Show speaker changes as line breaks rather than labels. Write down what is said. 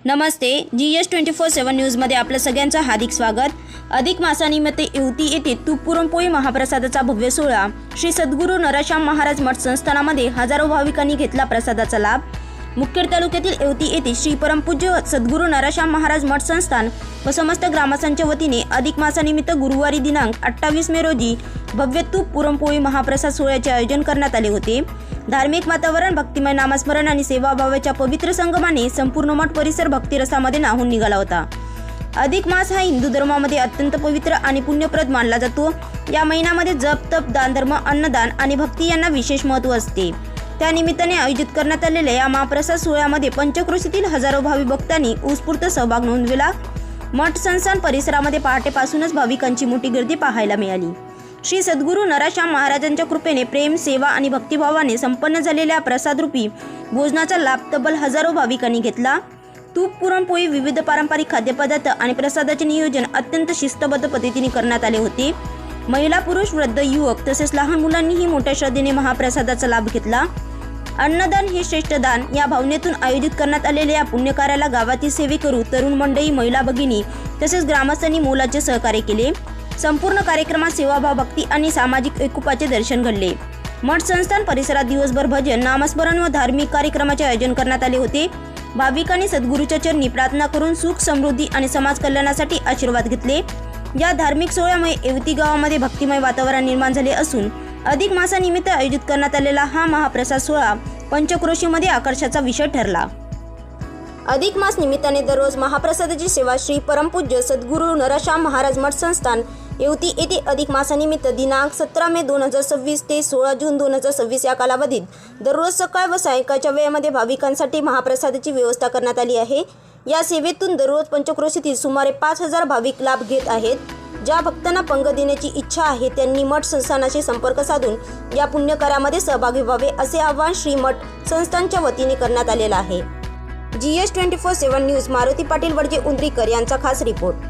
नमस्ते, GS24/7 न्यूजमध्ये आपलं सगळ्यांचं हार्दिक स्वागत। अधिक मासानिमित्त येवती येथे तूप पुरणपोळी महाप्रसादाचा भव्य सोहळा श्री सद्गुरू नराशाम महाराज मठ संस्थानामध्ये हजारो भाविकांनी घेतला प्रसादाचा लाभ। मुखेड तालुक्यातील येवती येथे श्री परमपूज्य सद्गुरू नराशाम महाराज मठ संस्थान व समस्त ग्रामस्थांच्या वतीने अधिक मासानिमित्त गुरुवारी दिनांक 28 मे रोजी भव्य तूप पुरणपोळी महाप्रसाद सोहळ्याचे आयोजन करण्यात आले होते। धार्मिक वातावरण, भक्तिमय नामस्मरण आणि सेवाभावाच्या पवित्र संगमाने संपूर्ण मठ परिसर भक्तिरसामध्ये न्हाऊन निघाला होता। अधिक मास हा हिंदू धर्मामध्ये अत्यंत पवित्र आणि पुण्यप्रद मानला जातो। या महिन्यामध्ये जप, तप, दान धर्म, अन्नदान आणि भक्ती यांना विशेष महत्त्व असते। त्यानिमित्ताने आयोजित करण्यात आलेल्या या महाप्रसाद सोहळ्यामध्ये पंचक्रोशीतील हजारो भाविक भक्तांनी उत्स्फूर्त सहभाग नोंदविला। मठ संस्थान परिसरामध्ये पहाटेपासूनच भाविकांची मोठी गर्दी पाहायला मिळाली। श्री सद्गुरू नराशाम महाराजांच्या कृपेने प्रेम, सेवा आणि भक्तिभावाने संपन्न झालेल्या प्रसादरूपी भोजनाचा लाभ तब्बल हजारो भाविकांनी घेतला। तूप पुरणपोळी, विविध पारंपरिक खाद्यपदार्थ आणि प्रसादाचे नियोजन अत्यंत शिस्तबद्ध पद्धतीने करण्यात आले होते। महिला, पुरुष, वृद्ध, युवक तसेच लहान मुलांनीही मोठ्या श्रद्धेने महाप्रसादाचा लाभ घेतला। अन्नदान हे श्रेष्ठ दान या भावनेतून आयोजित करण्यात आलेल्या या पुण्यकार्याला गावातील सेवेकरू, तरुण मंडळी, महिला भगिनी तसेच ग्रामस्थांनी मोलाचे सहकार्य केले। संपूर्ण कार्यक्रमात सेवाभाव, भक्ती आणि सामाजिक एकोपाचे दर्शन घडले। मठ संस्थान परिसरात दिवसभर भजन, नामस्मरण व धार्मिक कार्यक्रमाचे आयोजन करण्यात आले होते। भाविकांनी सद्गुरूच्या चरणी प्रार्थना करून सुख, समृद्धी आणि समाज कल्याणासाठी आशीर्वाद घेतले। या धार्मिक सोहळ्यामुळे येवती गावामध्ये भक्तिमय वातावरण निर्माण झाले असून अधिक मासानिमित्त आयोजित करण्यात आलेला हा महाप्रसाद सोहळा पंचक्रोशीमध्ये आकर्षणाचा विषय ठरला। अधिक मास निमित्ताने दररोज महाप्रसादाची सेवा श्री परमपूज्य सद्गुरू नराशाम महाराज मठ संस्थान येवती येथे अधिक मासानिमित्त दिनांक 17 मे 2026 ते 16 जून 2026 या कालावधीत दररोज सकाळ व सायंकाळच्या वेळेमध्ये भाविकांसाठी महाप्रसादाची व्यवस्था करण्यात आली आहे। या सेवेतून दररोज पंचक्रोशीतील सुमारे 5000 भाविक लाभ घेत आहेत। ज्या भक्तांना पंग देण्याची इच्छा आहे त्यांनी मठ संस्थानाशी संपर्क साधून या पुण्यकार्यामध्ये सहभागी व्हावे असे आवाहन श्री मठ संस्थानच्या वतीने करण्यात आलेले आहे। GS24/7 न्यूज मारुती पाटील वडजे उंद्रीकर यांचा खास रिपोर्ट।